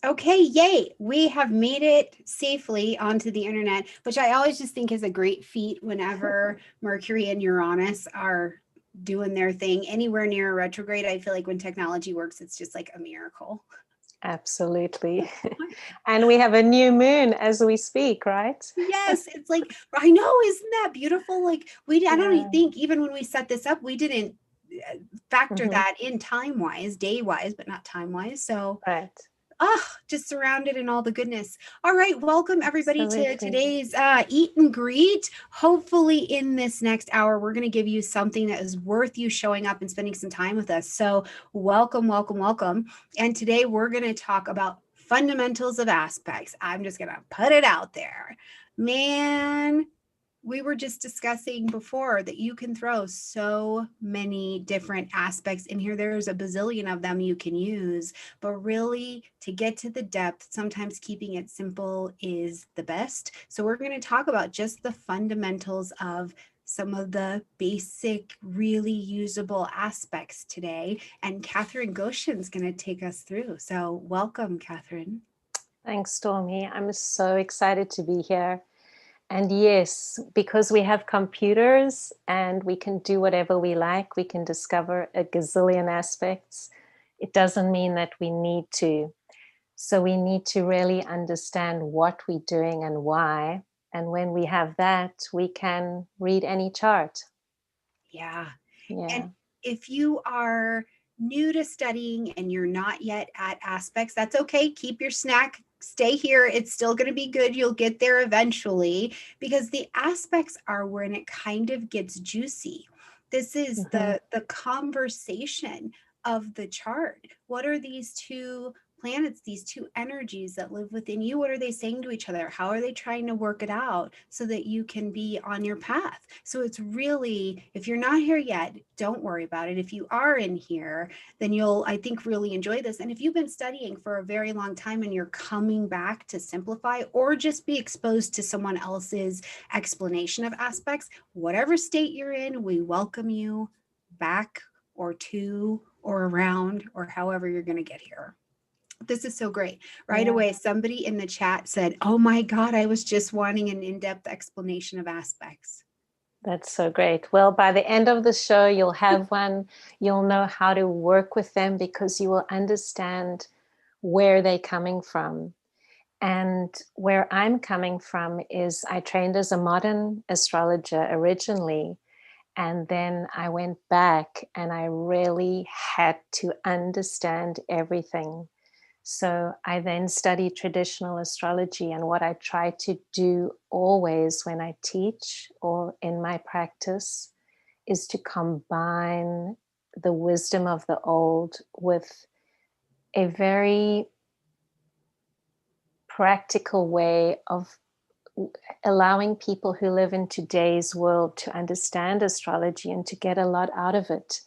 Okay, yay. We have made it safely onto the internet, which I always just think is a great feat whenever Mercury and Uranus are doing their thing anywhere near a retrograde. I feel like when technology works, it's just like a miracle. Absolutely. And we have a new moon as we speak, right? Yes, it's like, I know, isn't that beautiful? Like, I don't Yeah. think even when we set this up, we didn't factor Mhm. that in time wise, day wise, but not time wise. So, Right. just surrounded in all the goodness. All right, welcome everybody to Absolutely. today's eat and greet. Hopefully, in this next hour, we're going to give you something that is worth you showing up and spending some time with us. So, welcome, welcome, welcome. And today we're going to talk about fundamentals of aspects. I'm just going to put it out there. Man, we were just discussing before that you can throw so many different aspects in here. There's a bazillion of them you can use, but really to get to the depth, sometimes keeping it simple is the best. So we're going to talk about just the fundamentals of some of the basic, really usable aspects today. And Catherine Goshen's going to take us through. So welcome, Catherine. Thanks, Stormie. I'm so excited to be here. And yes, because we have computers and we can do whatever we like, we can discover a gazillion aspects. It doesn't mean that we need to. So we need to really understand what we're doing and why. And when we have that, we can read any chart. Yeah. And Yeah. if you are new to studying and you're not yet at aspects, that's okay. Keep your snack, stay here. It's still going to be good. You'll get there eventually because the aspects are when it kind of gets juicy. This is Mm-hmm. the conversation of the chart. What are these two planets, these two energies that live within you? What are they saying to each other? How are they trying to work it out so that you can be on your path? So it's really, if you're not here yet, don't worry about it. If you are in here, then you'll, I think, really enjoy this. And if you've been studying for a very long time and you're coming back to simplify or just be exposed to someone else's explanation of aspects, whatever state you're in, we welcome you back or to or around or however you're going to get here. This is so great. Right Yeah. away, somebody in the chat said, "Oh my God, I was just wanting an in depth explanation of aspects." That's so great. Well, by the end of the show, you'll have one. You'll know how to work with them because you will understand where they're coming from. And where I'm coming from is I trained as a modern astrologer originally. And then I went back and I really had to understand everything. So I then studied traditional astrology. And what I try to do always when I teach or in my practice is to combine the wisdom of the old with a very practical way of allowing people who live in today's world to understand astrology and to get a lot out of it,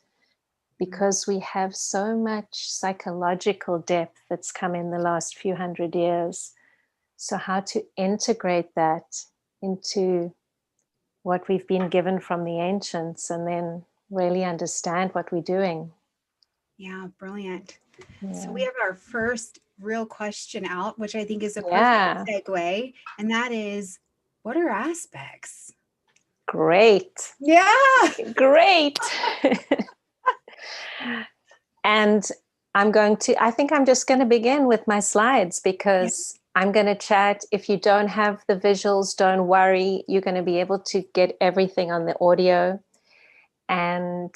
because we have so much psychological depth that's come in the last few hundred years. So how to integrate that into what we've been given from the ancients and then really understand what we're doing. Yeah, brilliant. So we Yeah. have our first real question out, which I think is a perfect Yeah. segue, and that is, what are aspects? Great. Yeah. Great. And I think I'm just going to begin with my slides Yeah. because I'm going to chat. If you don't have the visuals, don't worry. You're going to be able to get everything on the audio. And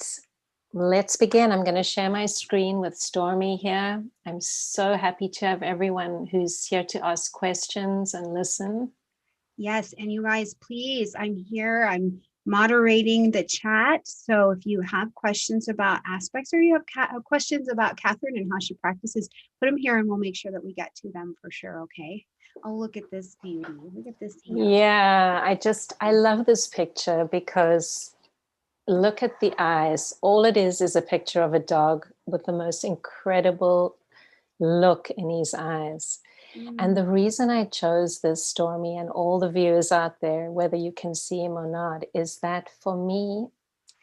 let's begin. I'm going to share my screen with Stormie here. I'm so happy to have everyone who's here to ask questions and listen. Yes. And you guys, please, I'm here. I'm moderating the chat. So if you have questions about aspects or you have questions about Catherine and how she practices, put them here and we'll make sure that we get to them for sure. Okay. Oh, look at this beauty. Look at this hand. Yeah, I love this picture because look at the eyes. All it is a picture of a dog with the most incredible look in his eyes. And the reason I chose this, Stormie, and all the viewers out there, whether you can see him or not, is that for me,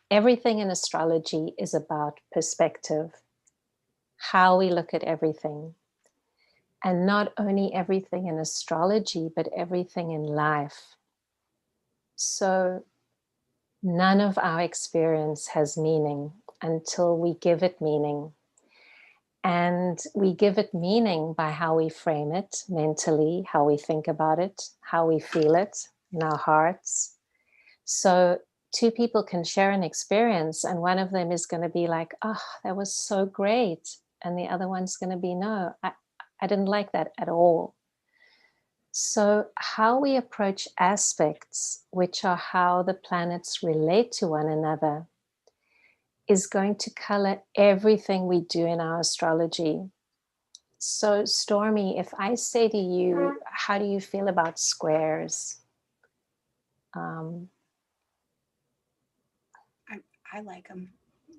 everything in astrology is about perspective, how we look at everything. And not only everything in astrology, but everything in life. So none of our experience has meaning until we give it meaning. And we give it meaning by how we frame it mentally, how we think about it, how we feel it in our hearts. So two people can share an experience, and one of them is going to be like, oh, that was so great. And the other one's going to be, no, I didn't like that at all. So how we approach aspects, which are how the planets relate to one another, is going to color everything we do in our astrology. So Stormie, if I say to you, how do you feel about squares? I like them.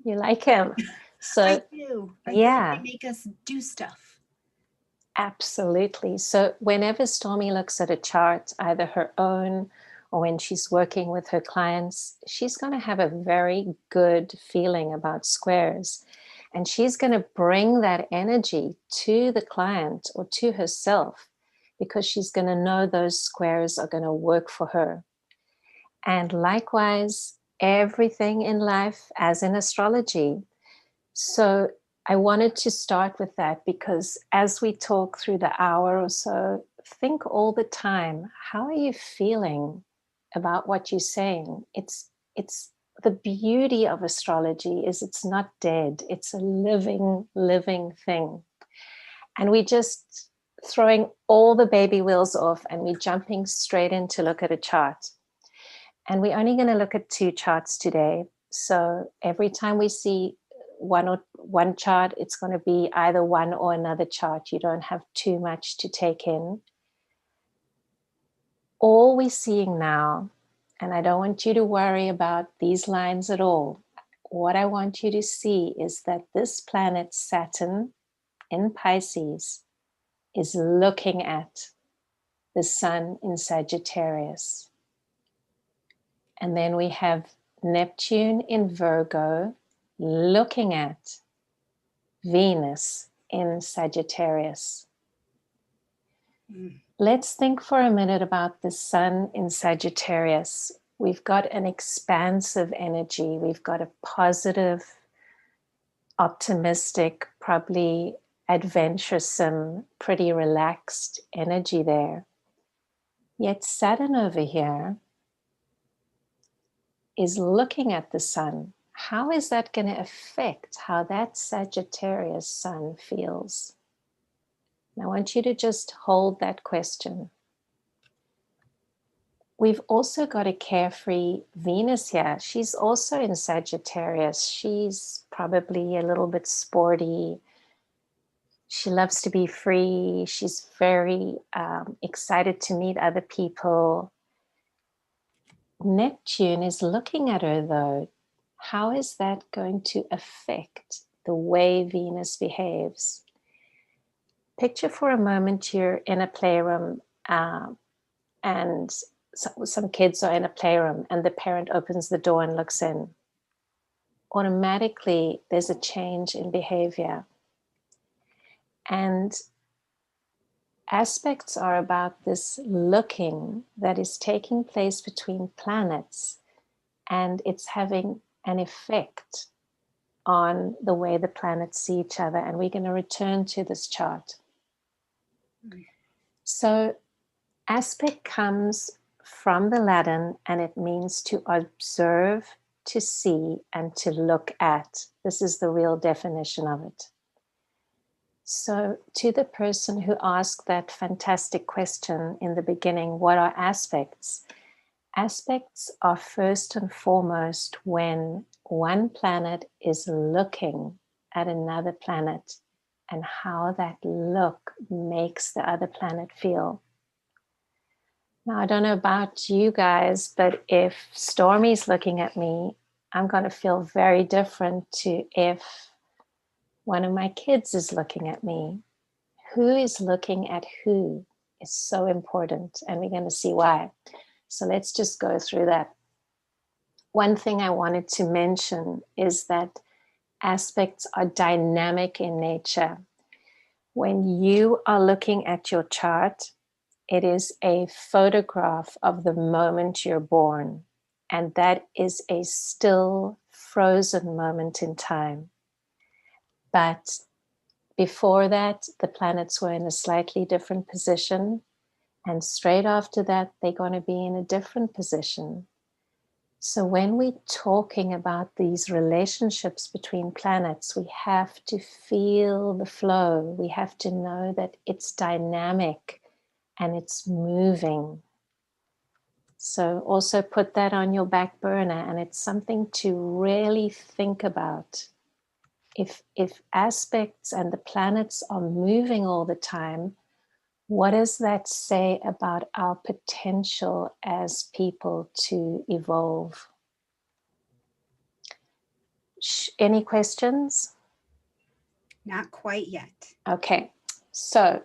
You like him. So I do. I feel like they make us do stuff. Absolutely. So whenever Stormie looks at a chart, either her own or when she's working with her clients, she's going to have a very good feeling about squares. And she's going to bring that energy to the client or to herself because she's going to know those squares are going to work for her. And likewise, everything in life, as in astrology. So I wanted to start with that because as we talk through the hour or so, think all the time, how are you feeling about what you're saying? It's the beauty of astrology is it's not dead. It's a living thing. And we just throwing all the baby wheels off and we're jumping straight in to look at a chart. And we're only going to look at 2 charts today. So every time we see one chart, it's going to be either one or another chart. You don't have too much to take in. All we're seeing now, and I don't want you to worry about these lines at all. What I want you to see is that this planet Saturn in Pisces is looking at the sun in Sagittarius. And then we have Neptune in Virgo looking at Venus in Sagittarius. Let's think for a minute about the sun in Sagittarius. We've got an expansive energy. We've got a positive, optimistic, probably adventuresome, pretty relaxed energy there. Yet Saturn over here is looking at the sun. How is that going to affect how that Sagittarius sun feels? And I want you to just hold that question. We've also got a carefree Venus here. She's also in Sagittarius. She's probably a little bit sporty. She loves to be free. She's very excited to meet other people. Neptune is looking at her though. How is that going to affect the way Venus behaves? Picture for a moment you're in a playroom and some kids are in a playroom and the parent opens the door and looks in. Automatically, there's a change in behavior. And aspects are about this looking that is taking place between planets, and it's having an effect on the way the planets see each other. And we're going to return to this chart. So aspect comes from the Latin and it means to observe, to see, and to look at. This is the real definition of it. So to the person who asked that fantastic question in the beginning, what are aspects? Aspects are first and foremost when one planet is looking at another planet and how that look makes the other planet feel. Now, I don't know about you guys, but if Stormie's looking at me, I'm going to feel very different to if one of my kids is looking at me. Who is looking at who is so important, and we're going to see why. So let's just go through that. One thing I wanted to mention is that aspects are dynamic in nature. When you are looking at your chart, it is a photograph of the moment you're born. And that is a still frozen moment in time. But before that, the planets were in a slightly different position. And straight after that, they're going to be in a different position. So when we're talking about these relationships between planets, we have to feel the flow. We have to know that it's dynamic and it's moving. So also put that on your back burner, and it's something to really think about. If aspects and the planets are moving all the time, what does that say about our potential as people to evolve? Any questions? Not quite yet. Okay, so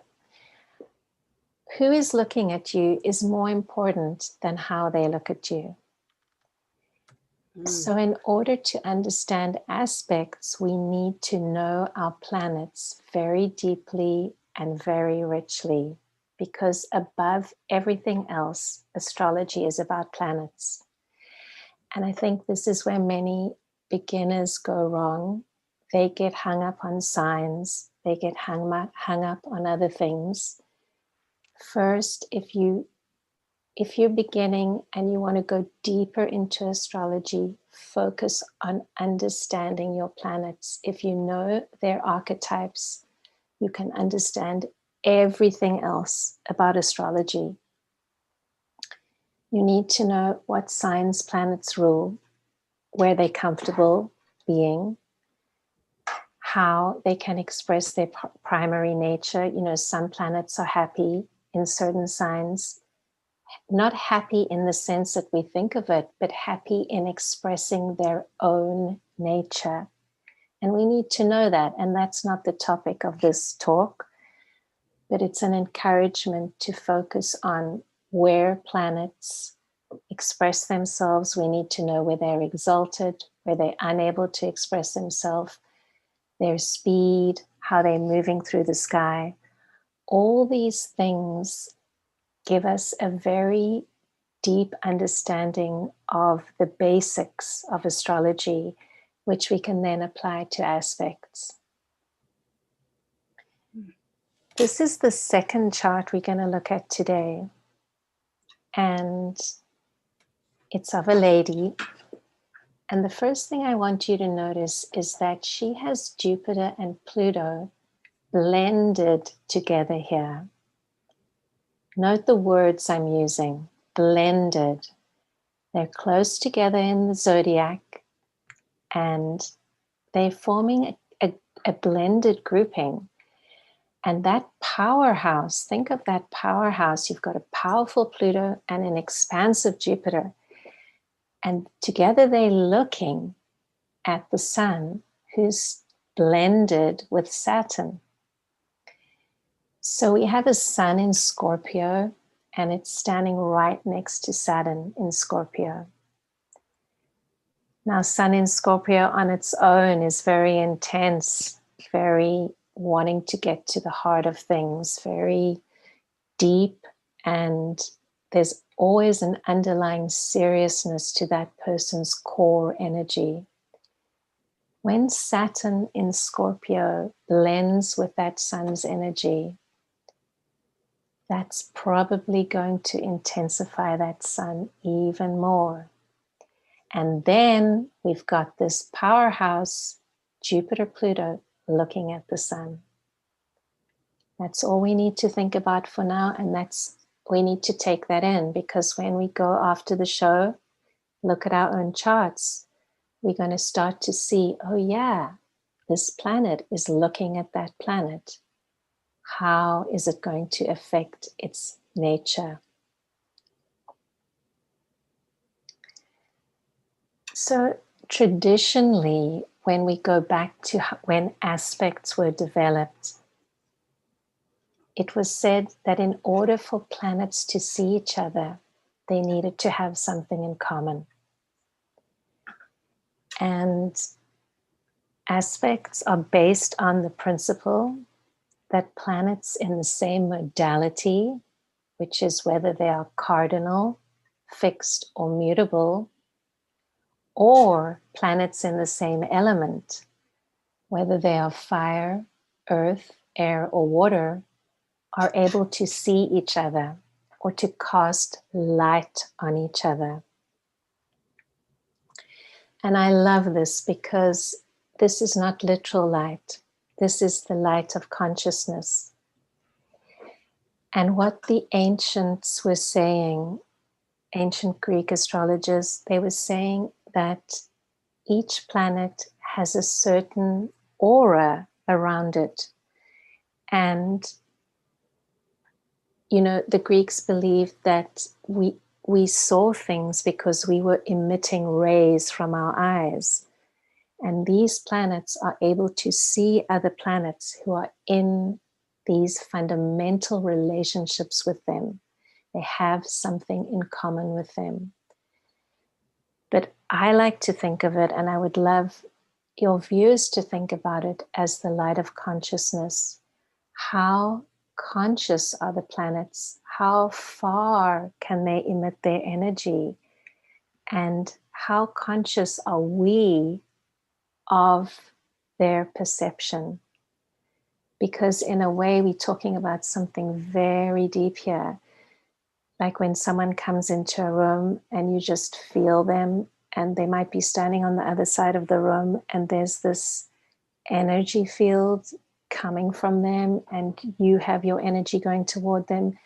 who is looking at you is more important than how they look at you. So in order to understand aspects, we need to know our planets very deeply and very richly, because above everything else, astrology is about planets. And I think this is where many beginners go wrong. They get hung up on signs. They get hung up on other things. First, if you're beginning and you want to go deeper into astrology, focus on understanding your planets. If you know their archetypes, you can understand everything else about astrology. You need to know what signs planets rule, where they're comfortable being, how they can express their primary nature. You know, some planets are happy in certain signs, not happy in the sense that we think of it, but happy in expressing their own nature. And we need to know that. And that's not the topic of this talk, but it's an encouragement to focus on where planets express themselves. We need to know where they're exalted, where they're unable to express themselves, their speed, how they're moving through the sky. All these things give us a very deep understanding of the basics of astrology, which we can then apply to aspects. This is the second chart we're going to look at today. And it's of a lady. And the first thing I want you to notice is that she has Jupiter and Pluto blended together here. Note the words I'm using, blended. They're close together in the zodiac, and they're forming a blended grouping. And that powerhouse, think of that powerhouse. You've got a powerful Pluto and an expansive Jupiter. And together they're looking at the sun, who's blended with Saturn. So we have a sun in Scorpio, and it's standing right next to Saturn in Scorpio. Now, Sun in Scorpio on its own is very intense, very wanting to get to the heart of things, very deep, and there's always an underlying seriousness to that person's core energy. When Saturn in Scorpio blends with that sun's energy, that's probably going to intensify that sun even more. And then we've got this powerhouse, Jupiter-Pluto, looking at the sun. That's all we need to think about for now, and we need to take that in, because when we go after the show, look at our own charts, we're going to start to see, oh yeah, this planet is looking at that planet. How is it going to affect its nature? So traditionally, when we go back to when aspects were developed, it was said that in order for planets to see each other, they needed to have something in common. And aspects are based on the principle that planets in the same modality, which is whether they are cardinal, fixed, or mutable, or planets in the same element, whether they are fire, earth, air, or water, are able to see each other or to cast light on each other. And I love this because this is not literal light. This is the light of consciousness. And what the ancients were saying, ancient Greek astrologers, they were saying that each planet has a certain aura around it. And, you know, the Greeks believed that we saw things because we were emitting rays from our eyes. And these planets are able to see other planets who are in these fundamental relationships with them. They have something in common with them. But I like to think of it, and I would love your viewers to think about it as the light of consciousness. How conscious are the planets? How far can they emit their energy? And how conscious are we of their perception? Because in a way, we're talking about something very deep here. Like when someone comes into a room and you just feel them, and they might be standing on the other side of the room, and there's this energy field coming from them, and you have your energy going toward them.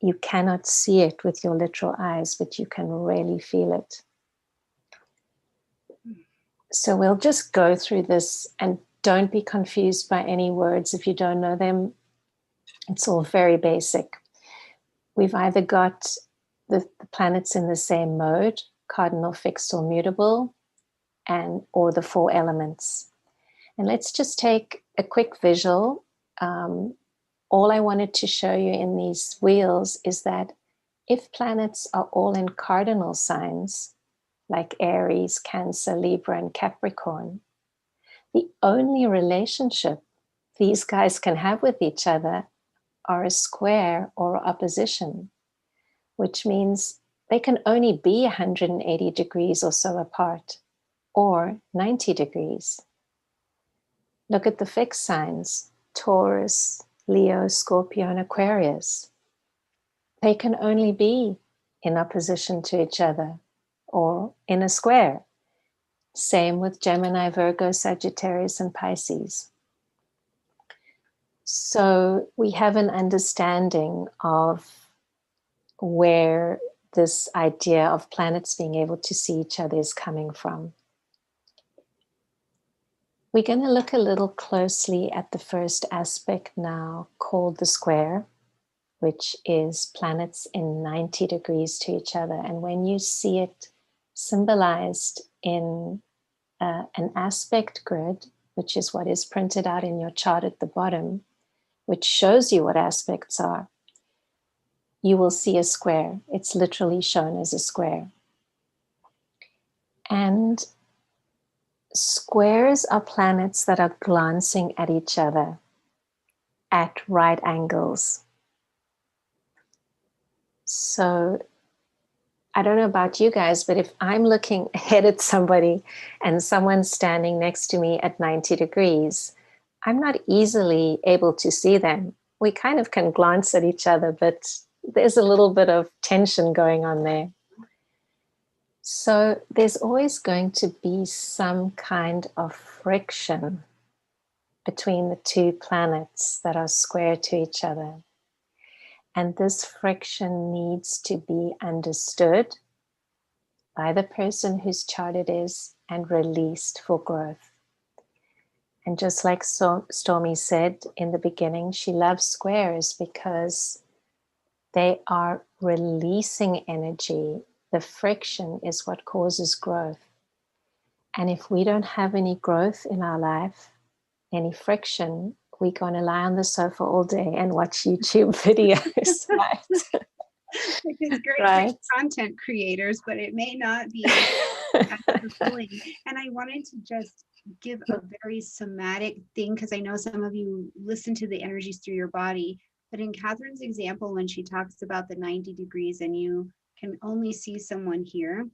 You cannot see it with your literal eyes, but you can really feel it. So we'll just go through this, and don't be confused by any words if you don't know them. It's all very basic. We've either got the planets in the same mode, cardinal, fixed, or mutable, or the four elements. And let's just take a quick visual. All I wanted to show you in these wheels is that if planets are all in cardinal signs, like Aries, Cancer, Libra, and Capricorn, the only relationship these guys can have with each other are a square or opposition, which means they can only be 180 degrees or so apart, or 90 degrees. Look at the fixed signs, Taurus, Leo, Scorpio, and Aquarius. They can only be in opposition to each other or in a square. Same with Gemini, Virgo, Sagittarius, and Pisces. So we have an understanding of where this idea of planets being able to see each other is coming from. We're going to look a little closely at the first aspect now, called the square, which is planets in 90 degrees to each other. And when you see it symbolized in an aspect grid, which is what is printed out in your chart at the bottom, which shows you what aspects are, you will see a square. It's literally shown as a square. And squares are planets that are glancing at each other at right angles. So I don't know about you guys, but if I'm looking ahead at somebody and someone's standing next to me at 90 degrees, I'm not easily able to see them. We kind of can glance at each other, but there's a little bit of tension going on there. So there's always going to be some kind of friction between the two planets that are square to each other. And this friction needs to be understood by the person whose chart it is and released for growth. And just like Stormie said in the beginning, she loves squares because they are releasing energy. The friction is what causes growth. And if we don't have any growth in our life, any friction, we're going to lie on the sofa all day and watch YouTube videos, right? Which is great Right. for content creators, but it may not be as fulfilling. And I wanted to just give a very somatic thing, because I know some of you listen to the energies through your body. But in Catherine's example, when she talks about the 90 degrees and you can only see someone here,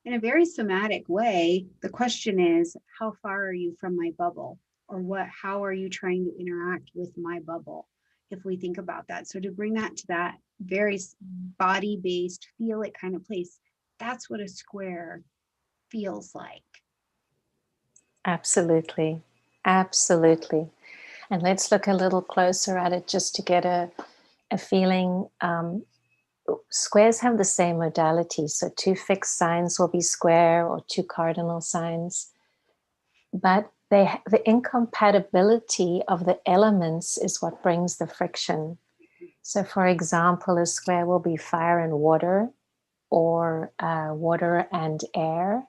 in a very somatic way, the question is, how far are you from my bubble? Or how are you trying to interact with my bubble? If we think about that. So to bring that to that very body-based, feel it kind of place, that's what a square feels like. Absolutely. Absolutely. And let's look a little closer at it just to get a feeling. Squares have the same modality. So 2 fixed signs will be square, or 2 cardinal signs. But the incompatibility of the elements is what brings the friction. So for example, a square will be fire and water, or water and air,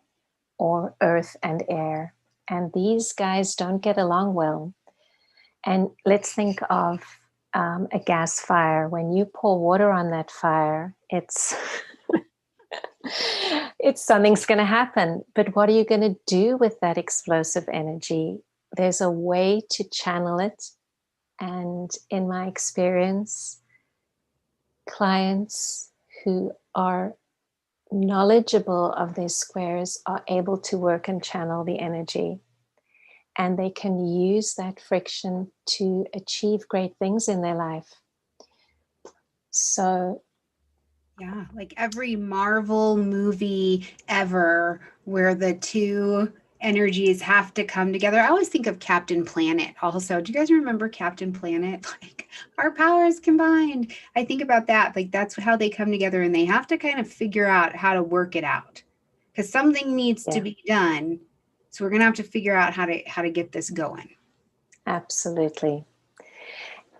or earth and air. And these guys don't get along well. And let's think of a gas fire. When you pour water on that fire, it's something's going to happen. But what are you going to do with that explosive energy? There's a way to channel it. And in my experience, clients who are knowledgeable of their squares are able to work and channel the energy. And they can use that friction to achieve great things in their life. So, yeah, like every Marvel movie ever where the two energies have to come together. I always think of Captain Planet also. Do you guys remember Captain Planet? Like, our powers combined. I think about that. Like, that's how they come together, and they have to kind of figure out how to work it out, because something needs to be done. So we're going to have to figure out how to get this going. Absolutely.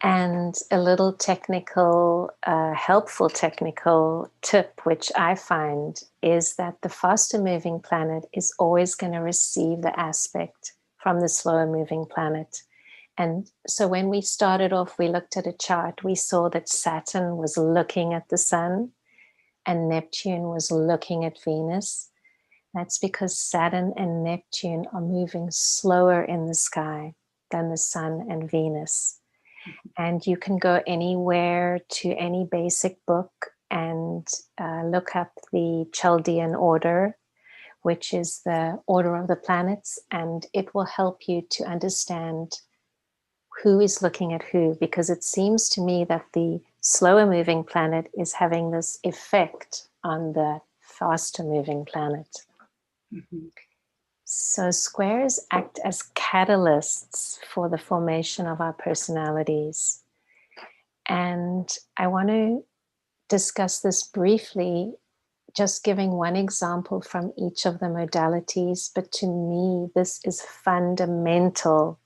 And a little technical, helpful technical tip, which I find, is that the faster moving planet is always going to receive the aspect from the slower moving planet. And so when we started off, we looked at a chart, we saw that Saturn was looking at the sun and Neptune was looking at Venus. That's because Saturn and Neptune are moving slower in the sky than the sun and Venus. And you can go anywhere to any basic book and look up the Chaldean order, which is the order of the planets, and it will help you to understand who is looking at who, because it seems to me that the slower moving planet is having this effect on the faster moving planet. Mm-hmm. So squares act as catalysts for the formation of our personalities. And I want to discuss this briefly, just giving one example from each of the modalities. But to me, this is fundamental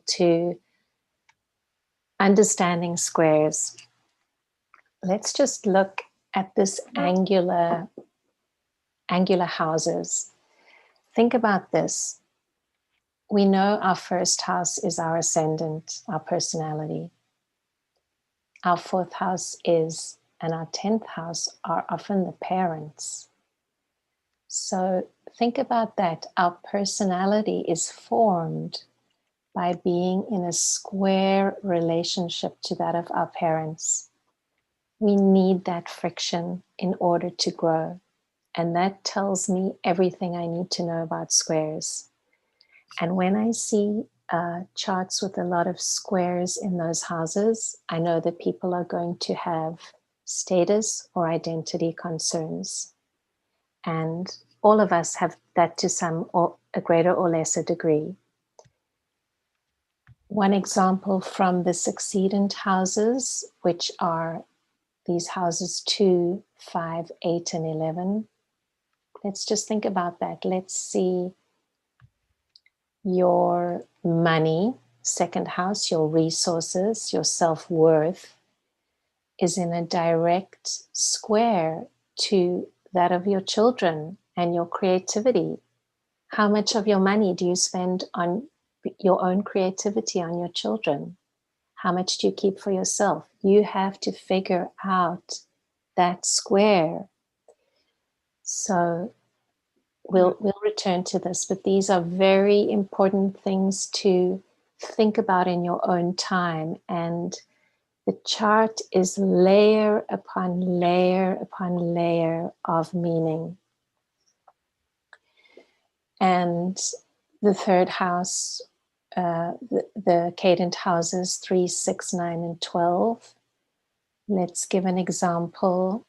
to understanding squares. Let's just look at this angular houses. Think about this. We know our first house is our ascendant, our personality. Our 4th house is, and our 10th house are often the parents. So think about that. Our personality is formed by being in a square relationship to that of our parents. We need that friction in order to grow. And that tells me everything I need to know about squares. And when I see charts with a lot of squares in those houses, I know that people are going to have status or identity concerns. And all of us have that to some or a greater or lesser degree. One example from the succedent houses, which are these houses 2, 5, 8, and 11. Let's just think about that. Let's see your money, 2nd house, your resources, your self-worth is in a direct square to that of your children and your creativity. How much of your money do you spend on your own creativity, on your children? How much do you keep for yourself? You have to figure out that square. So we'll return to this, but these are very important things to think about in your own time. And the chart is layer upon layer upon layer of meaning. And the third house, the cadent houses 3, 6, 9, and 12. Let's give an example.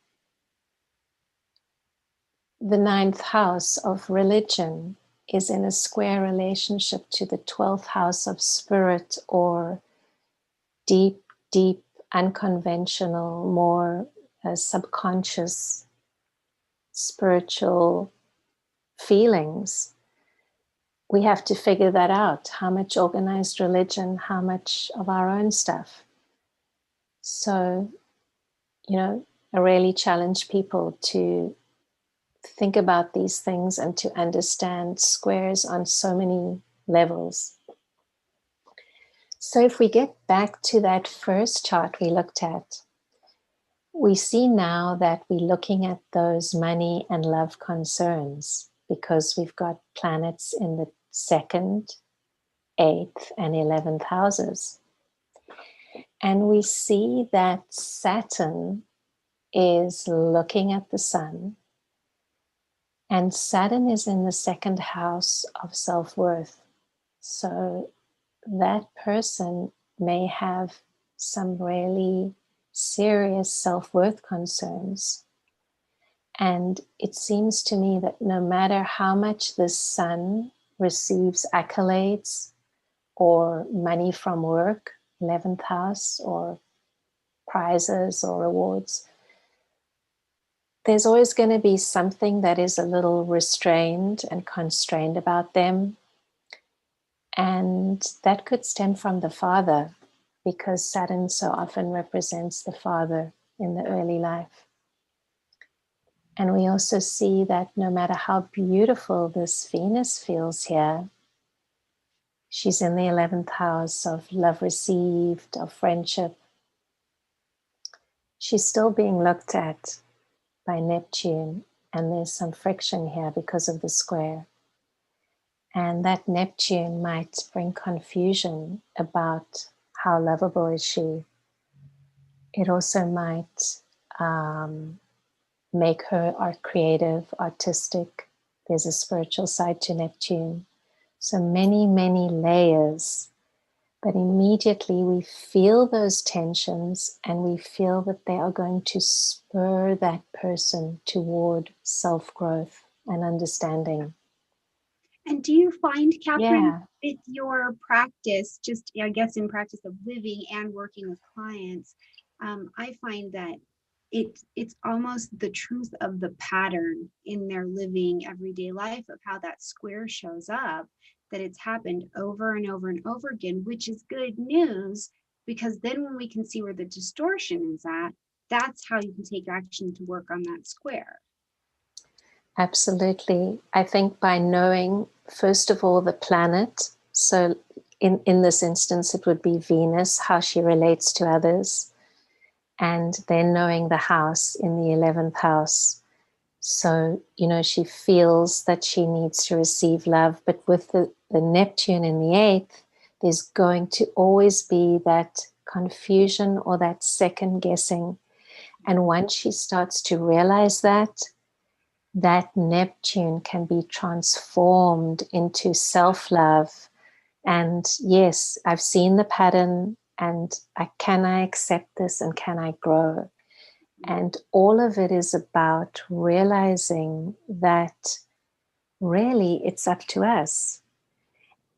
The 9th house of religion is in a square relationship to the 12th house of spirit, or deep, deep, unconventional, more subconscious, spiritual feelings. We have to figure that out. How much organized religion, how much of our own stuff. So, I really challenge people to think about these things and to understand squares on so many levels. So if we get back to that first chart we looked at, we see now that we're looking at those money and love concerns because we've got planets in the 2nd, 8th, and 11th houses. And we see that Saturn is looking at the sun, and Saturn is in the 2nd house of self-worth. So that person may have some really serious self-worth concerns. And it seems to me that no matter how much the sun receives accolades or money from work, 11th house, or prizes or awards, there's always going to be something that is a little restrained and constrained about them. And that could stem from the father, because Saturn so often represents the father in the early life. And we also see that no matter how beautiful this Venus feels here, she's in the 11th house of love received, of friendship. She's still being looked at by Neptune, and there's some friction here because of the square. And that Neptune might bring confusion about how lovable is she. It also might make her art creative, artistic. There's a spiritual side to Neptune. So many, many layers. But immediately we feel those tensions, and we feel that they are going to spur that person toward self-growth and understanding. And do you find, Catherine, Yeah. with your practice, just I guess in practice of living and working with clients, I find that it's almost the truth of the pattern in their living everyday life of how that square shows up, that it's happened over and over and over again, which is good news, because then when we can see where the distortion is at, that's how you can take action to work on that square. Absolutely. I think by knowing, first of all, the planet, so in this instance, it would be Venus, how she relates to others, and then knowing the house in the 11th house. So, she feels that she needs to receive love, but with the Neptune in the 8th, there's going to always be that confusion or that second guessing. And once she starts to realize that Neptune can be transformed into self-love. And yes, I've seen the pattern, and can I accept this, and can I grow? And all of it is about realizing that really it's up to us.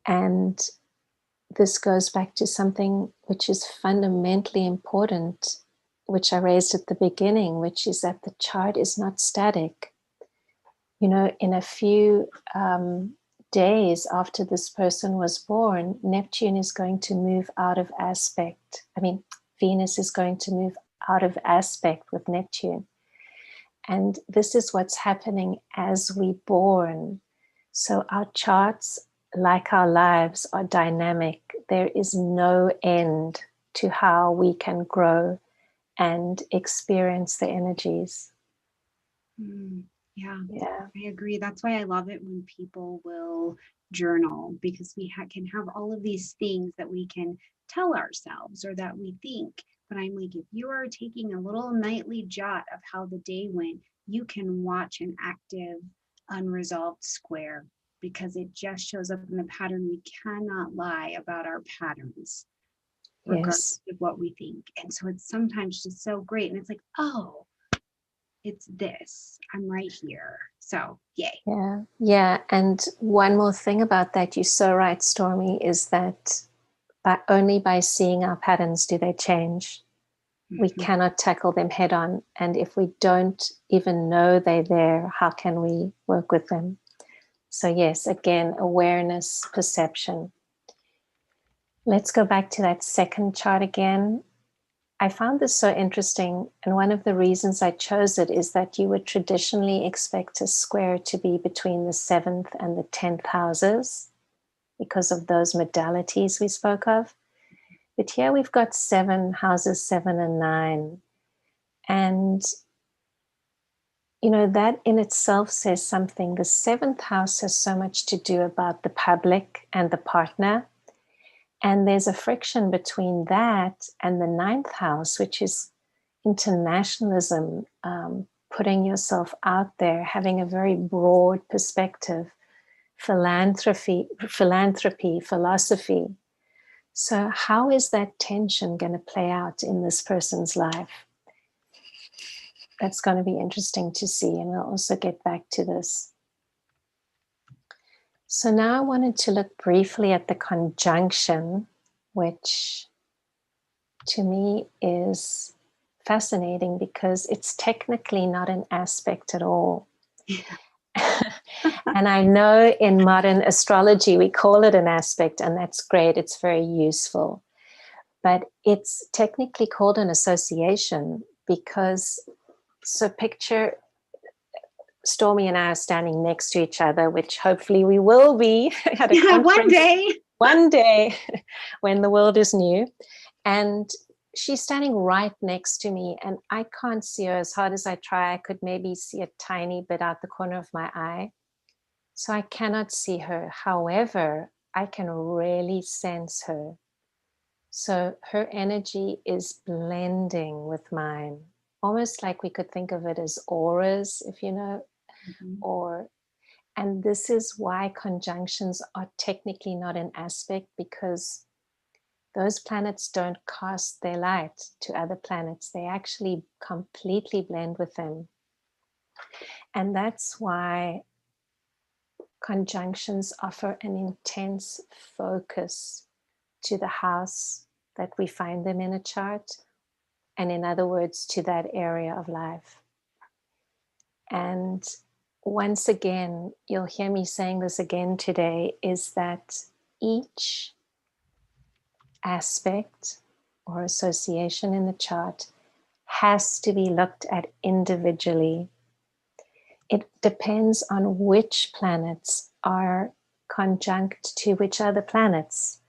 And this goes back to something which is fundamentally important, which I raised at the beginning, which is that the chart is not static. In a few days after this person was born, Neptune is going to move out of aspect. Venus is going to move out of aspect with Neptune. And this is what's happening as we're born. So our charts, like our lives, are dynamic. There is no end to how we can grow and experience the energies. Yeah, Yeah. I agree. That's why I love it when people will journal, because we can have all of these things that we can tell ourselves or that we think. But I'm like, if you are taking a little nightly jot of how the day went, you can watch an active, unresolved square, because it just shows up in the pattern. We cannot lie about our patterns, regardless Yes. of what we think. And so it's sometimes just so great. And it's like, oh, it's this. I'm right here. So, yay. Yeah. Yeah. And one more thing about that, you're so right, Stormy, is that only by seeing our patterns do they change. We Mhm. cannot tackle them head on. And if we don't even know they're there, how can we work with them? So, yes, again, awareness, perception. Let's go back to that second chart again. I found this so interesting. And one of the reasons I chose it is that you would traditionally expect a square to be between the 7th and the 10th houses because of those modalities we spoke of. But here we've got 7 houses, 7 and 9. And, you know, that in itself says something. The 7th house has so much to do about the public and the partner. And there's a friction between that and the 9th house, which is internationalism, putting yourself out there, having a very broad perspective, philanthropy, philosophy. So how is that tension going to play out in this person's life? That's going to be interesting to see, and we'll also get back to this. So now I wanted to look briefly at the conjunction, which to me is fascinating because it's technically not an aspect at all. And I know in modern astrology, we call it an aspect, and that's great. It's very useful. But it's technically called an association because, so picture Stormy and I are standing next to each other, which hopefully we will be at a conference one day when the world is new. And she's standing right next to me, and I can't see her as hard as I try. I could maybe see a tiny bit out the corner of my eye. So I cannot see her. However, I can really sense her. So her energy is blending with mine, almost like we could think of it as auras, if you know, or, and this is why conjunctions are technically not an aspect, because those planets don't cast their light to other planets. They actually completely blend with them. And that's why conjunctions offer an intense focus to the house that we find them in a chart, and in other words, to that area of life. And once again, you'll hear me saying this again today, is that each aspect or association in the chart has to be looked at individually. It depends on which planets are conjunct to which other planets.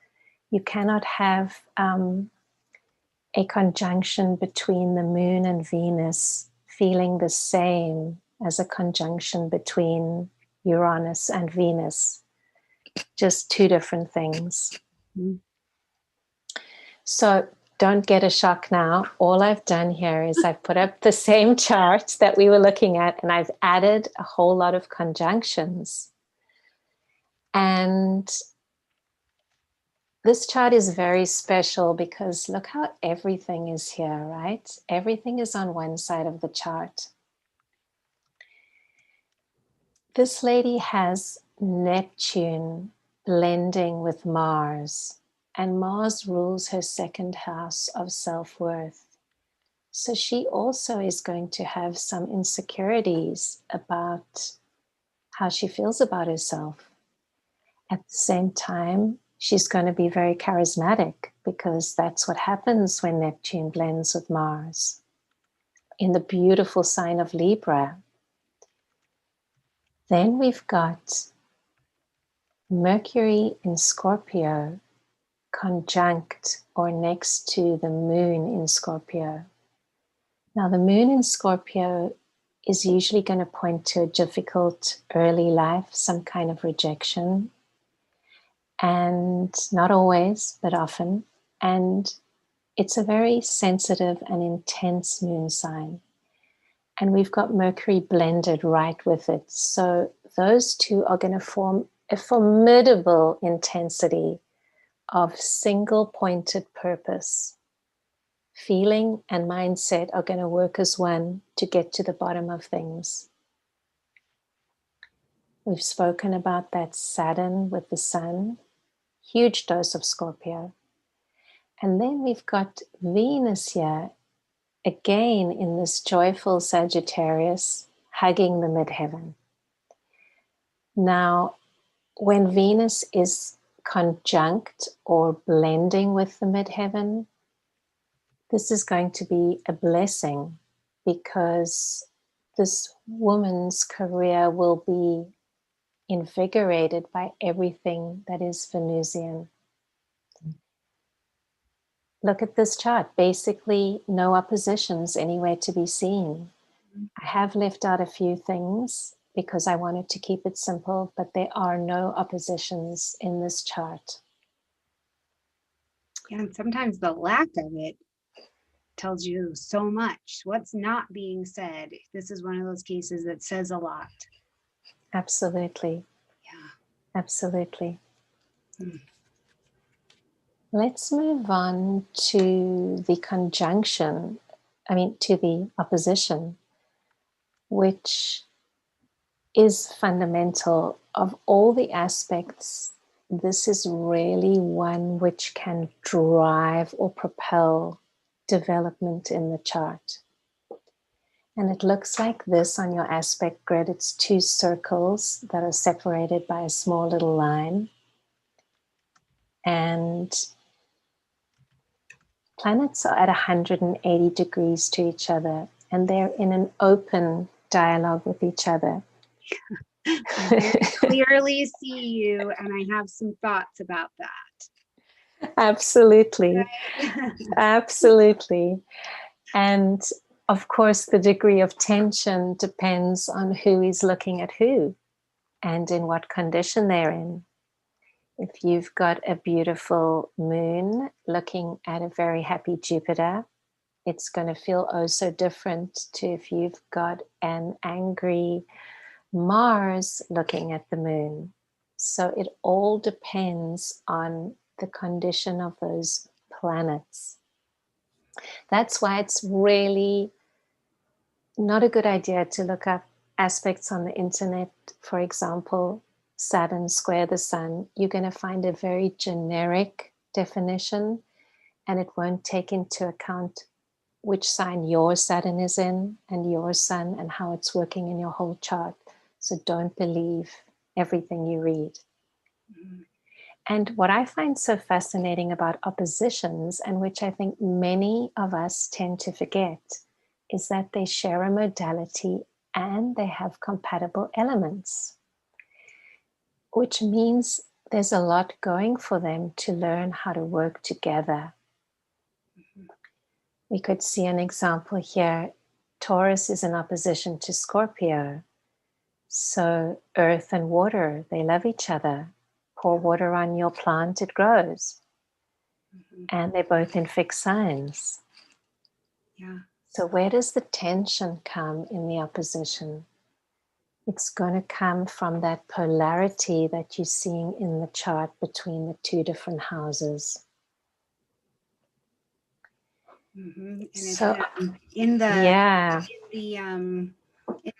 You cannot have a conjunction between the moon and Venus feeling the same as a conjunction between Uranus and Venus. Just two different things. Mm-hmm. So don't get a shock now. All I've done here is I've put up the same chart that we were looking at, and I've added a whole lot of conjunctions. And this chart is very special because look how everything is here, right? Everything is on one side of the chart. This lady has Neptune blending with Mars, and Mars rules her second house of self-worth. So she also is going to have some insecurities about how she feels about herself. At the same time, she's going to be very charismatic because that's what happens when Neptune blends with Mars in the beautiful sign of Libra. Then we've got Mercury in Scorpio conjunct or next to the moon in Scorpio. Now, the moon in Scorpio is usually going to point to a difficult early life, some kind of rejection, and not always, but often. And it's a very sensitive and intense moon sign. And we've got Mercury blended right with it. So those two are going to form a formidable intensity of single pointed purpose. Feeling and mindset are going to work as one to get to the bottom of things. We've spoken about that Saturn with the Sun, huge dose of Scorpio. And then we've got Venus here, again in this joyful Sagittarius, hugging the midheaven. Now, when Venus is conjunct or blending with the midheaven, this is going to be a blessing because this woman's career will be invigorated by everything that is Venusian. Look at this chart. Basically, no oppositions anywhere to be seen. I have left out a few things because I wanted to keep it simple, but there are no oppositions in this chart. Yeah, and sometimes the lack of it tells you so much. What's not being said? This is one of those cases that says a lot. Absolutely. Yeah. Absolutely. Let's move on to the conjunction, to the opposition, which is fundamental. Of all the aspects, this is really one which can drive or propel development in the chart. And it looks like this on your aspect grid. It's two circles that are separated by a small little line. And planets are at 180 degrees to each other, and they're in an open dialogue with each other. I clearly see you, and I have some thoughts about that. Absolutely. Right? Absolutely. And of course, the degree of tension depends on who is looking at who and in what condition they're in. If you've got a beautiful moon looking at a very happy Jupiter, it's going to feel oh so different to if you've got an angry Mars looking at the moon. So it all depends on the condition of those planets. That's why it's really not a good idea to look up aspects on the internet. For example, Saturn square the sun. You're going to find a very generic definition, and it won't take into account which sign your Saturn is in and your sun and how it's working in your whole chart. So don't believe everything you read. Mm-hmm. And what I find so fascinating about oppositions, and which I think many of us tend to forget, is that they share a modality and they have compatible elements, which means there's a lot going for them to learn how to work together. Mm-hmm. We could see an example here. Taurus is in opposition to Scorpio. So earth and water, they love each other. Pour water on your plant, it grows. Mm-hmm. And they're both in fixed signs. Yeah. So where does the tension come in the opposition? It's going to come from that polarity that you're seeing in the chart between the two different houses. Mm-hmm. And so in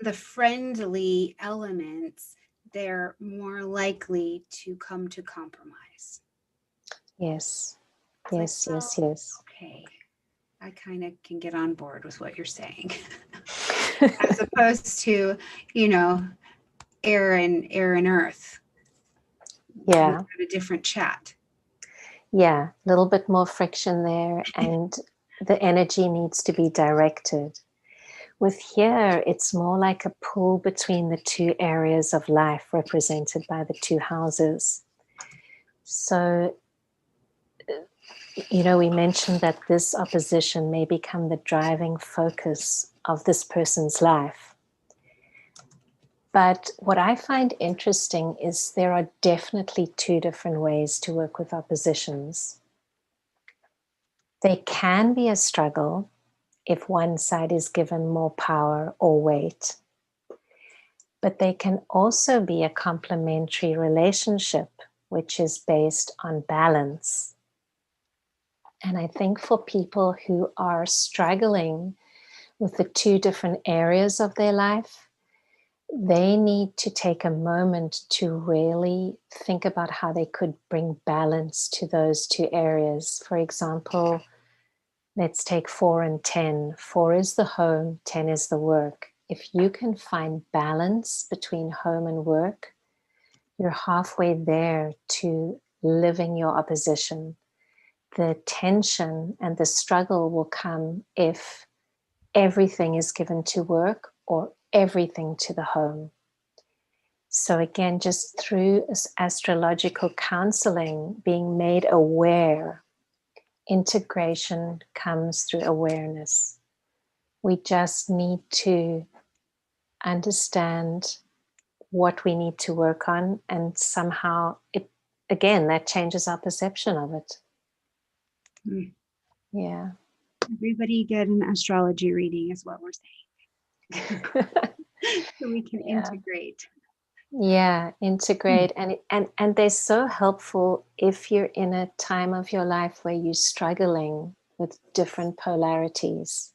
the friendly elements, they're more likely to come to compromise. Yes. It's Yes. Okay. I kind of can get on board with what you're saying. As opposed to, air and earth. Yeah. A different chat. Yeah, a little bit more friction there, and the energy needs to be directed. With here, it's more like a pull between the two areas of life represented by the two houses. So, we mentioned that this opposition may become the driving focus of this person's life. But what I find interesting is there are definitely two different ways to work with oppositions. They can be a struggle if one side is given more power or weight, but they can also be a complementary relationship, which is based on balance. And I think for people who are struggling with the two different areas of their life, they need to take a moment to really think about how they could bring balance to those two areas. For example, let's take 4 and 10. 4 is the home, 10 is the work. If you can find balance between home and work, you're halfway there to living your opposition. The tension and the struggle will come if everything is given to work or everything to the home. So again, just through astrological counseling, being made aware, integration comes through awareness. We just need to understand what we need to work on, and somehow that changes our perception of it. Mm. Yeah. Everybody get an astrology reading is what we're saying. So we can integrate. Yeah, integrate. And they're so helpful if you're in a time of your life where you're struggling with different polarities.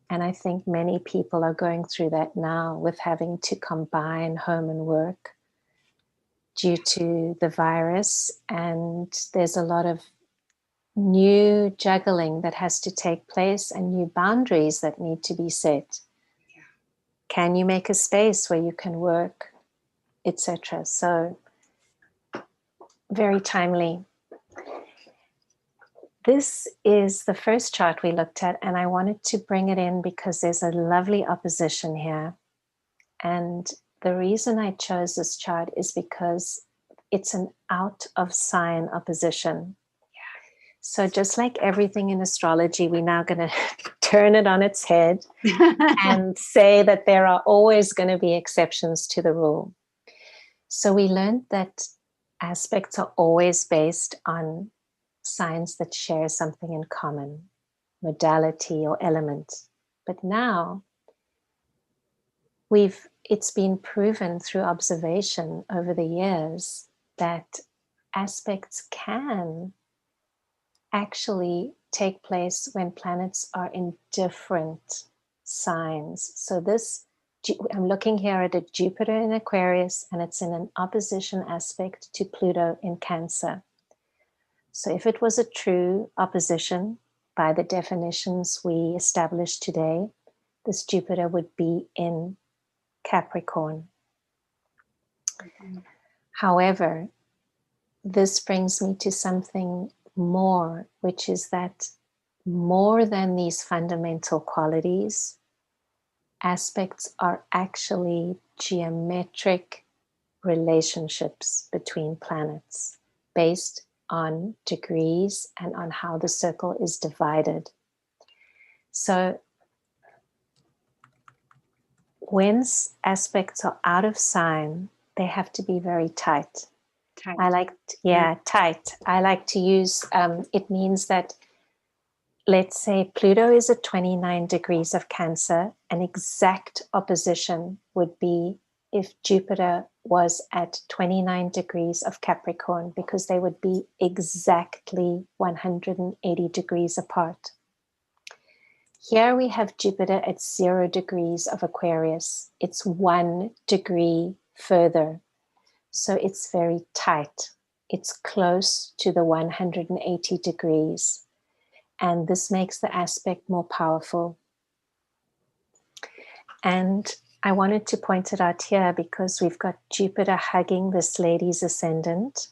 And I think many people are going through that now with having to combine home and work due to the virus. And there's a lot of new juggling that has to take place and new boundaries that need to be set. Yeah. Can you make a space where you can work, etc.? So very timely. This is the first chart we looked at, and I wanted to bring it in because there's a lovely opposition here. And the reason I chose this chart is because it's an out of sign opposition. Yeah. So just like everything in astrology, we're now going to turn it on its head and say that there are always going to be exceptions to the rule. So we learned that aspects are always based on signs that share something in common, modality or element. But now it's been proven through observation over the years that aspects can actually take place when planets are in different signs. So I'm looking here at a Jupiter in Aquarius, and it's in an opposition aspect to Pluto in Cancer. So if it was a true opposition, by the definitions we established today, this Jupiter would be in Capricorn. Mm-hmm. However, this brings me to something more, which is that more than these fundamental qualities, aspects are actually geometric relationships between planets based on degrees and on how the circle is divided. So when aspects are out of sign, they have to be very tight. Tight. Tight. I like to use, it means that, let's say Pluto is at 29 degrees of Cancer. An exact opposition would be if Jupiter was at 29 degrees of Capricorn, because they would be exactly 180 degrees apart. Here we have Jupiter at 0 degrees of Aquarius. It's 1 degree further. So it's very tight. It's close to the 180 degrees. And this makes the aspect more powerful. And I wanted to point it out here because we've got Jupiter hugging this lady's ascendant.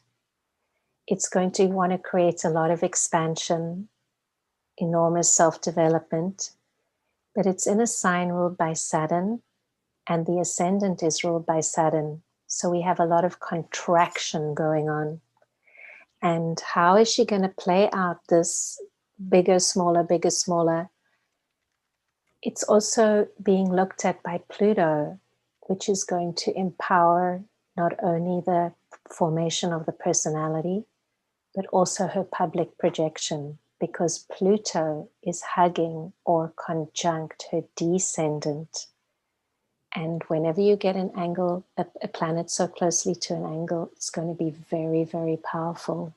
It's going to want to create a lot of expansion, enormous self-development, but it's in a sign ruled by Saturn, and the ascendant is ruled by Saturn. So we have a lot of contraction going on. And how is she going to play out this bigger, smaller, bigger, smaller? It's also being looked at by Pluto. which is going to empower not only the formation of the personality, but also her public projection, because Pluto is hugging or conjunct her descendant. And whenever you get an angle, a planet so closely to an angle, it's going to be very, very powerful.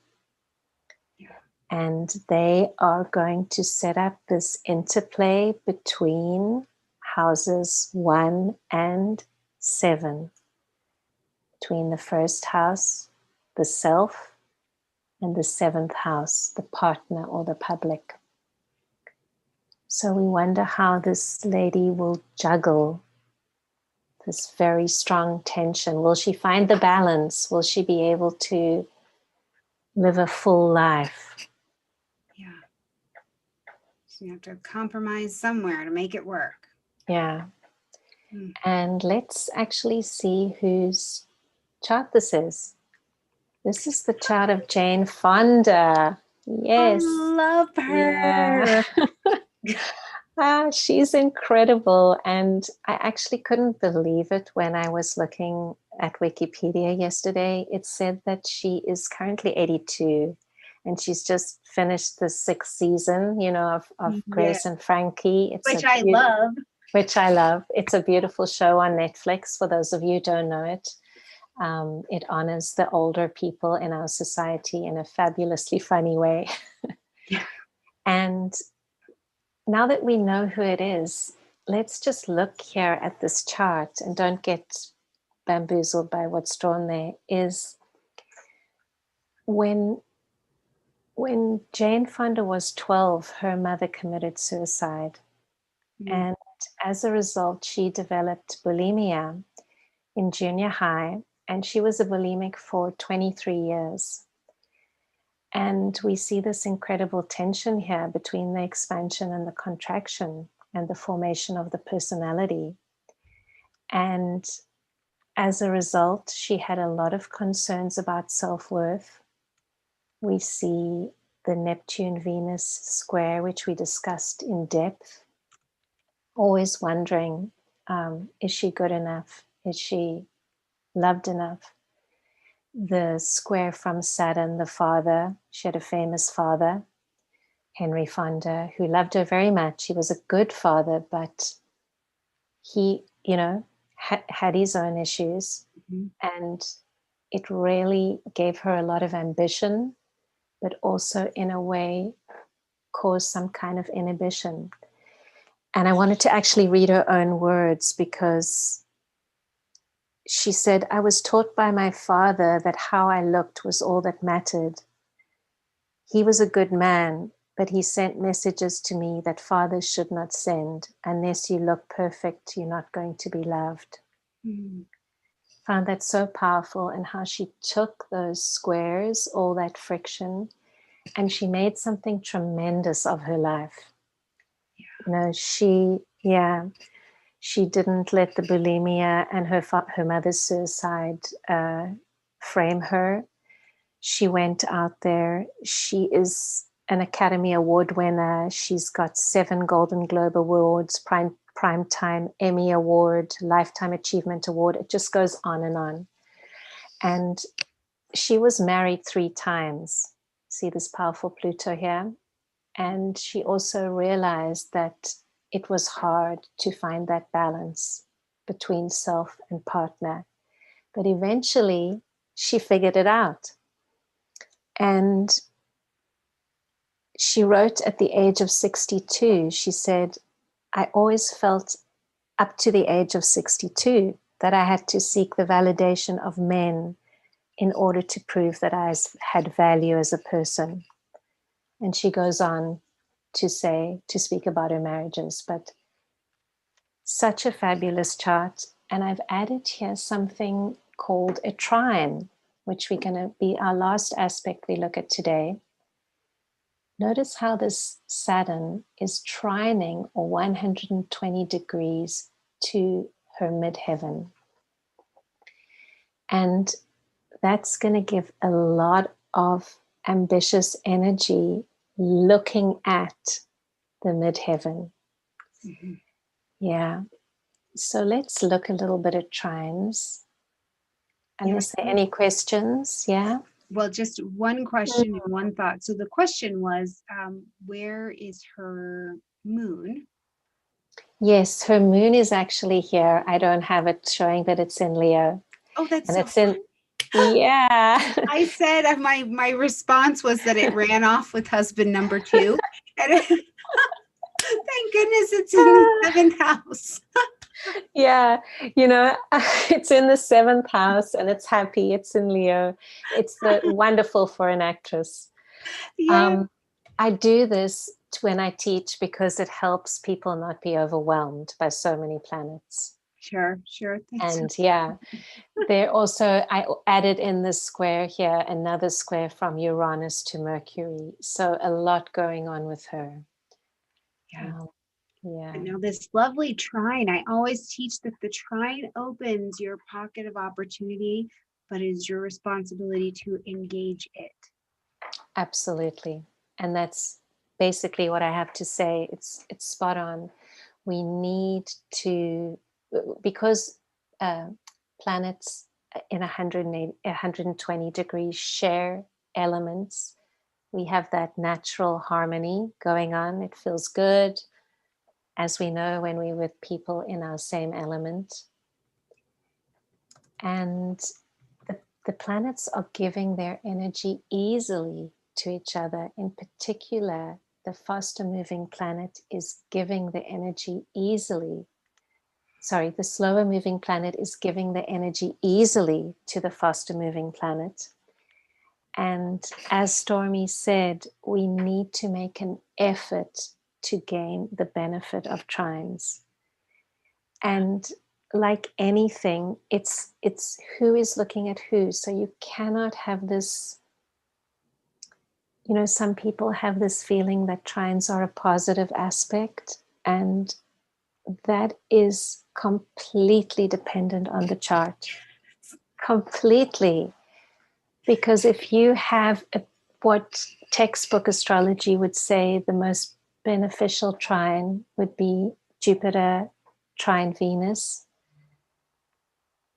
Yeah. And they are going to set up this interplay between houses 1 and 7, between the first house, the self, and the 7th house, the partner or the public. So we wonder how this lady will juggle this very strong tension. Will she find the balance? Will she be able to live a full life? Yeah. So you have to compromise somewhere to make it work. Yeah. Mm. And let's actually see whose chart this is. This is the chart of Jane Fonda. Yes. I love her. Yeah. She's incredible. And I actually couldn't believe it when I was looking at Wikipedia yesterday. It said that she is currently 82 and she's just finished the 6th season, of Grace and Frankie. Which I love. Which I love. It's a beautiful show on Netflix, for those of you who don't know it. It honors the older people in our society in a fabulously funny way. Yeah. And now that we know who it is, let's just look here at this chart and don't get bamboozled by what's drawn there. Is when Jane Fonda was 12, her mother committed suicide. Mm. And as a result, she developed bulimia in junior high, and she was a bulimic for 23 years. And we see this incredible tension here between the expansion and the contraction and the formation of the personality. And as a result, she had a lot of concerns about self-worth. We see the Neptune-Venus square, which we discussed in depth, always wondering, is she good enough? Is she loved enough? The square from Saturn, the father, she had a famous father, Henry Fonda, who loved her very much. He was a good father, but he, had his own issues. Mm-hmm. And it really gave her a lot of ambition, but also in a way caused some kind of inhibition. And I wanted to actually read her own words, because she said, "I was taught by my father that how I looked was all that mattered. He was a good man, but he sent messages to me that fathers should not send. Unless you look perfect, you're not going to be loved." Mm. Found that so powerful, and how she took those squares, all that friction, and she made something tremendous of her life. Yeah. She didn't let the bulimia and her mother's suicide frame her. She went out there. She is an Academy Award winner. She's got 7 Golden Globe Awards, Primetime Emmy Award, Lifetime Achievement Award. It just goes on and on. And she was married 3 times. See this powerful Pluto here? And she also realized that it was hard to find that balance between self and partner. But eventually she figured it out. And she wrote at the age of 62, she said, "I always felt up to the age of 62 that I had to seek the validation of men in order to prove that I had value as a person." And she goes on to speak about her marriages, but such a fabulous chart. And I've added here something called a trine, which we're going to be our last aspect we look at today. Notice how this Saturn is trining, or 120 degrees, to her midheaven. And that's going to give a lot of ambitious energy looking at the midheaven. Mm-hmm. Yeah. So let's look a little bit at trines. Unless there are Yeah. any questions, yeah? Well, just one question and one thought. So the question was, where is her moon? Yes, her moon is actually here. I don't have it showing, but it's in Leo. Oh, that's And so it's in, fun. yeah. I said my response was that it ran off with husband number 2. And thank goodness it's in the 7th house. Yeah, it's in the 7th house and it's happy. It's in Leo. It's the wonderful for an actress. Yeah. I do this when I teach because it helps people not be overwhelmed by so many planets. Sure. That's And yeah, there also, I added in this square here, another square from Uranus to Mercury. So a lot going on with her. yeah. Yeah. But now this lovely trine, I always teach that the trine opens your pocket of opportunity, but it is your responsibility to engage it. Absolutely. And that's basically what I have to say. It's spot on. We need to, because planets in 180, 120 degrees share elements, we have that natural harmony going on. It feels good, as we know, when we're with people in our same element. And the planets are giving their energy easily to each other. In particular, the faster moving planet is giving the energy easily. Sorry, the slower moving planet is giving the energy easily to the faster moving planet. And as Stormie said, we need to make an effort to gain the benefit of trines. And like anything, it's who is looking at who. So you cannot have this, some people have this feeling that trines are a positive aspect, and that is completely dependent on the chart. Completely. Because if you have what textbook astrology would say the most beneficial trine would be Jupiter trine Venus,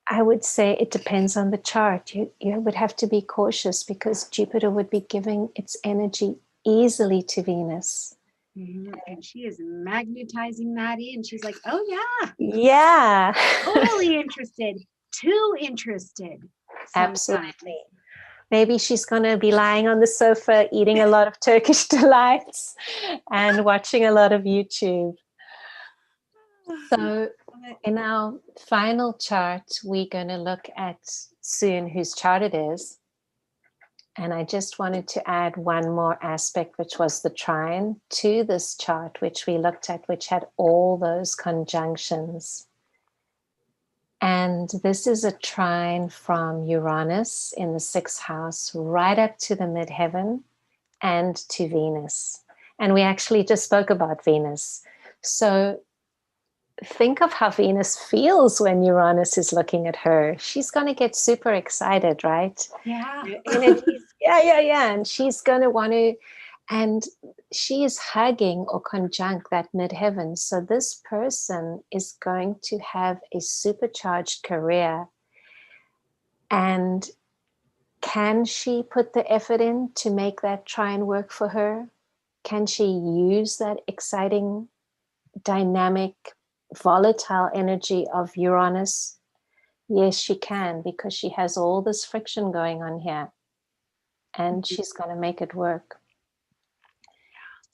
I would say it depends on the chart. You would have to be cautious because Jupiter would be giving its energy easily to Venus. Mm-hmm. And she is magnetizing that in. She's like, oh, yeah. Yeah. Totally interested. Too interested. Sometimes. Absolutely. Maybe she's going to be lying on the sofa eating a lot of Turkish delights and watching a lot of YouTube. So in our final chart, we're going to look at soon whose chart it is. And I just wanted to add one more aspect, which was the trine to this chart, which we looked at, which had all those conjunctions. And this is a trine from Uranus in the 6th house, right up to the midheaven and to Venus. And we actually just spoke about Venus. So think of how Venus feels when Uranus is looking at her. She's going to get super excited, right? Yeah. Energies, yeah. And she's going to want to, and she is hugging or conjunct that midheaven. So this person is going to have a supercharged career. And can she put the effort in to make that trine work for her? Can she use that exciting, dynamic, volatile energy of Uranus? Yes, she can, because she has all this friction going on here. And she's going to make it work.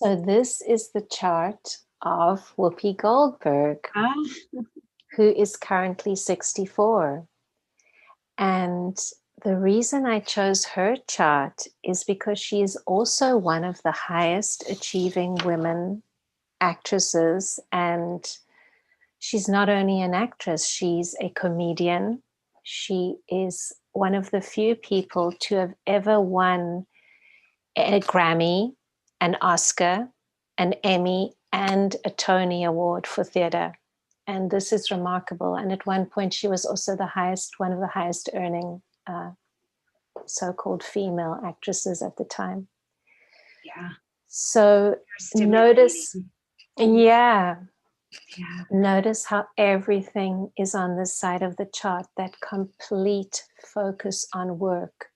So this is the chart of Whoopi Goldberg, who is currently 64. And the reason I chose her chart is because she is also one of the highest achieving women actresses. And she's not only an actress, she's a comedian. She is one of the few people to have ever won a Grammy, an Oscar, an Emmy, and a Tony Award for theater. And this is remarkable. And at one point, she was also one of the highest earning so-called female actresses at the time. Yeah. So notice, yeah. Yeah. Notice how everything is on this side of the chart, that complete focus on work.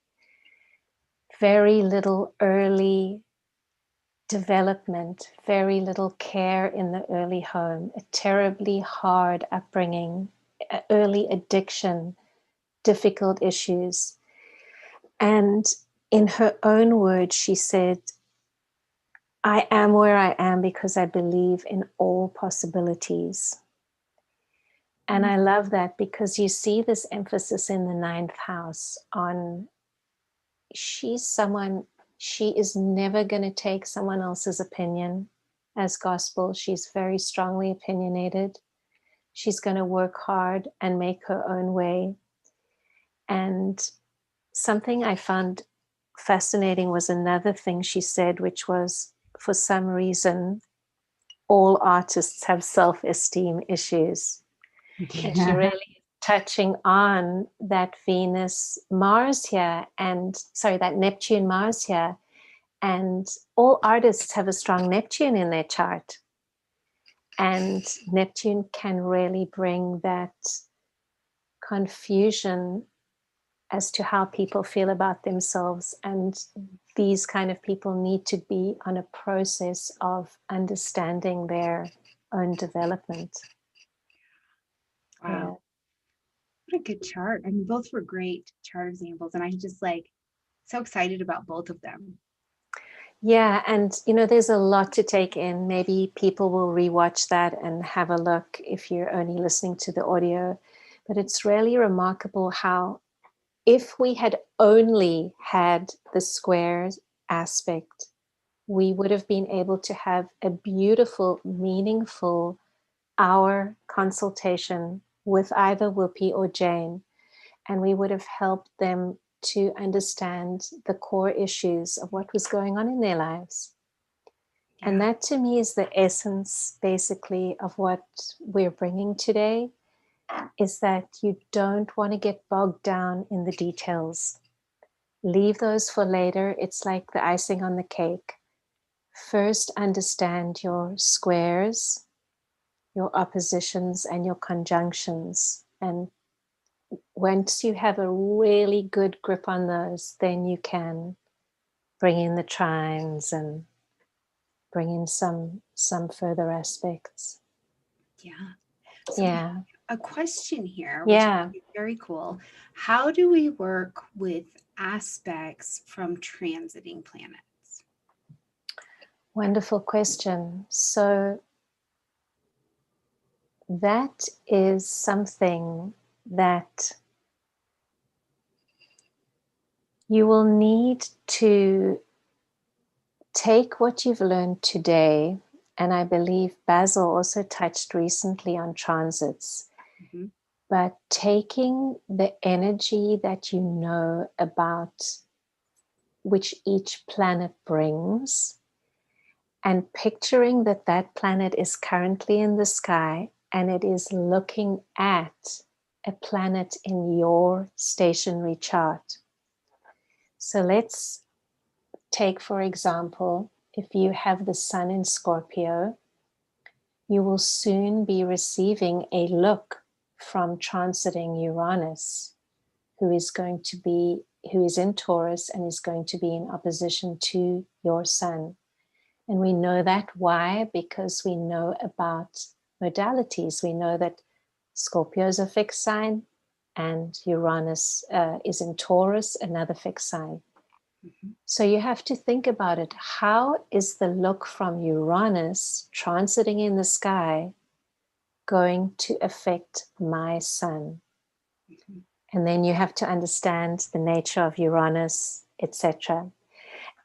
Very little early development, very little care in the early home, a terribly hard upbringing, early addiction, difficult issues. And in her own words, she said, I am where I am because I believe in all possibilities. And I love that, because you see this emphasis in the ninth house on she's someone, she is never going to take someone else's opinion as gospel. She's very strongly opinionated. She's going to work hard and make her own way. And something I found fascinating was another thing she said, which was, for some reason, all artists have self-esteem issues. Yeah. And she really is touching on that Venus Mars here, and sorry, that Neptune Mars here. And all artists have a strong Neptune in their chart. And Neptune can really bring that confusion as to how people feel about themselves. And these kind of people need to be on a process of understanding their own development. Wow. Yeah. What a good chart. I mean, both were great chart examples. And I'm just like so excited about both of them. Yeah, and there's a lot to take in. Maybe people will rewatch that and have a look if you're only listening to the audio. But it's really remarkable how, if we had only had the squares aspect, we would have been able to have a beautiful, meaningful hour consultation with either Whoopi or Jane, and we would have helped them to understand the core issues of what was going on in their lives. Yeah. And that, to me, is the essence, basically, of what we're bringing today, is that you don't want to get bogged down in the details. Leave those for later. It's like the icing on the cake. First, understand your squares, your oppositions, and your conjunctions. And once you have a really good grip on those, then you can bring in the trines and bring in some further aspects. Yeah. So Yeah. a question here, which Yeah. is very cool. How do we work with aspects from transiting planets? Wonderful question. So that is something that you will need to take what you've learned today. And I believe Basil also touched recently on transits. Mm-hmm. But taking the energy that you know about which each planet brings, and picturing that that planet is currently in the sky and it is looking at a planet in your stationary chart. So let's take, for example, if you have the sun in Scorpio, you will soon be receiving a look from transiting Uranus, who is in Taurus and is going to be in opposition to your sun. And we know that why? Because we know about modalities. We know that Scorpio is a fixed sign and Uranus is in Taurus, another fixed sign. Mm-hmm. So you have to think about it. How is the look from Uranus transiting in the sky going to affect my sun? Mm-hmm. And then you have to understand the nature of Uranus, etc.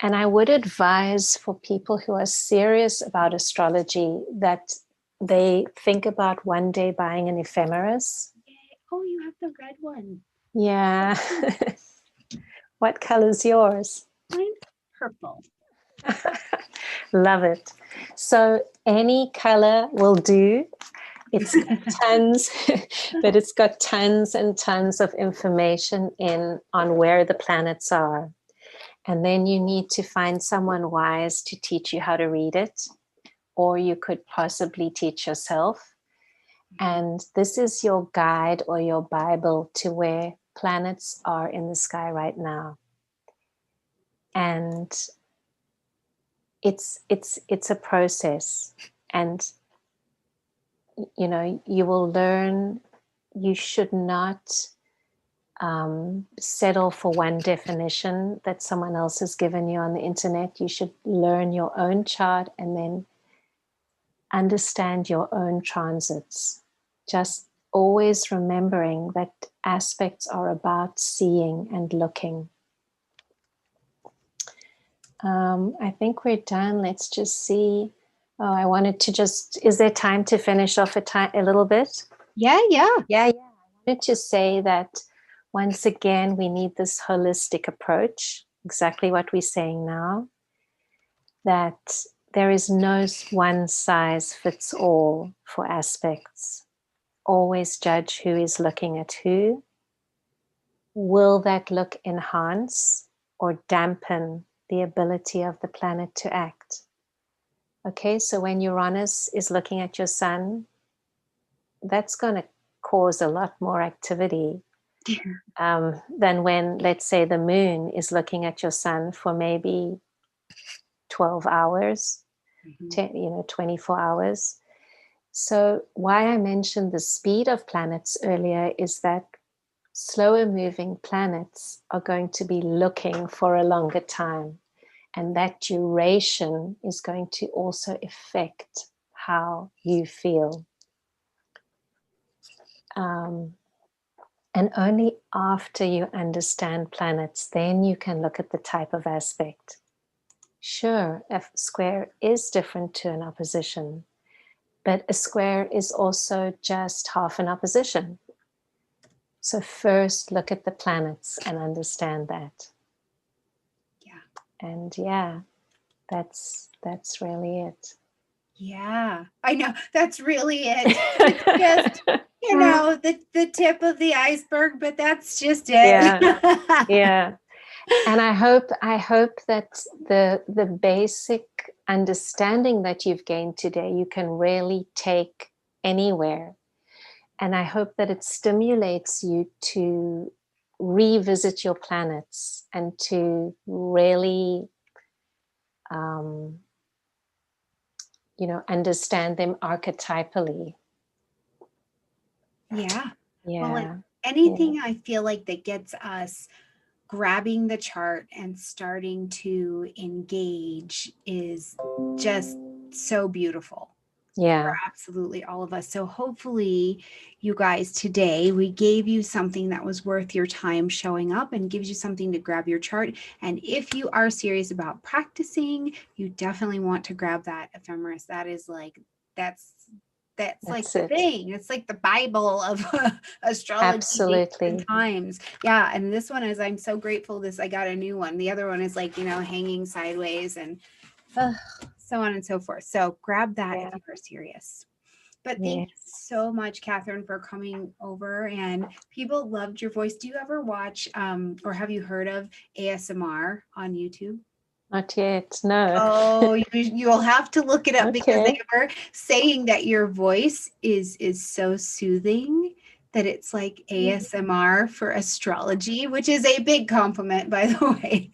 And I would advise, for people who are serious about astrology, that they think about one day buying an ephemeris. Yay. Oh, you have the red one. Yeah. What color is yours? Mine's purple. Love it. So any color will do. It's got tons, but it's got tons and tons of information on where the planets are. And then you need to find someone wise to teach you how to read it. or you could possibly teach yourself. And this is your guide or your Bible to where planets are in the sky right now. And it's a process. And you know, you will learn. You should not settle for one definition that someone else has given you on the internet. You should learn your own chart and then understand your own transits. Just always remembering that aspects are about seeing and looking. I think we're done. Let's just see. Oh, I wanted to just, is there time to finish off a little bit? Yeah. I wanted to say that once again, we need this holistic approach, exactly what we're saying now, that there is no one size fits all for aspects. Always judge who is looking at who. Will that look enhance or dampen the ability of the planet to act? Okay, so when Uranus is looking at your sun, that's going to cause a lot more activity than when, let's say, the moon is looking at your sun for maybe 12 hours, 24 hours. So why I mentioned the speed of planets earlier is that slower moving planets are going to be looking for a longer time. And that duration is going to also affect how you feel. And only after you understand planets, then you can look at the type of aspect. Sure, a square is different to an opposition, but a square is also just half an opposition. So first look at the planets and understand that. Yeah. And yeah, that's really it. Yeah, I know. That's really it. It's just, you know, the tip of the iceberg, but that's just it. Yeah. And I hope that the basic understanding that you've gained today, you can really take anywhere. And I hope that it stimulates you to revisit your planets and to really, understand them archetypally. Yeah. Yeah. Well, anything I feel like that gets us grabbing the chart and starting to engage is just so beautiful. Yeah. For absolutely all of us. So hopefully you guys today, we gave you something that was worth your time showing up and gives you something to grab your chart. And if you are serious about practicing, you definitely want to grab that ephemeris. That is like, that's like the thing. It's like the Bible of astrology. Absolutely. Times. Yeah. And this one is, I'm so grateful I got a new one. The other one is like, hanging sideways and so on and so forth. So grab that if you are serious. But thank you so much, Catherine, for coming over. And people loved your voice. Do you ever watch or have you heard of ASMR on YouTube? Not yet, no. Oh, you'll have to look it up because they were saying that your voice is so soothing that it's like ASMR for astrology, which is a big compliment, by the way.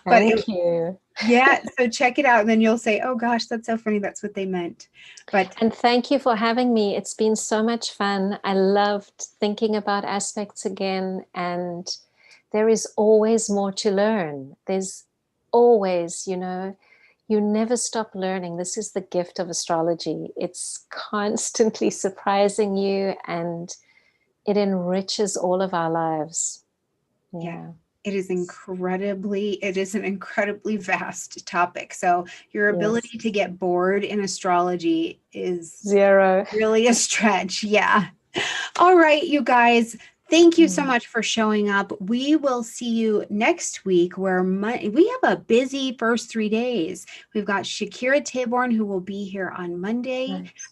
Thank you. Yeah, so check it out and then you'll say, oh gosh, that's so funny. That's what they meant. And thank you for having me. It's been so much fun. I loved thinking about aspects again, and there is always more to learn. There's always, you never stop learning. This is the gift of astrology. It's constantly surprising you and it enriches all of our lives. Yeah. It is an incredibly vast topic. So your ability to get bored in astrology is zero. Really a stretch. Yeah. All right, you guys. Thank you so much for showing up. We will see you next week where we have a busy first 3 days. We've got Shakira Taborn, who will be here on Monday.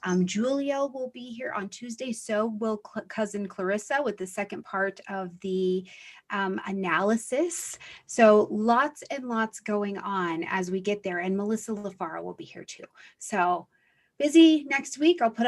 Nice. Julia will be here on Tuesday. So will cousin Clarissa with the second part of the analysis. So lots and lots going on as we get there. And Melissa LaFara will be here too. So busy next week. I'll put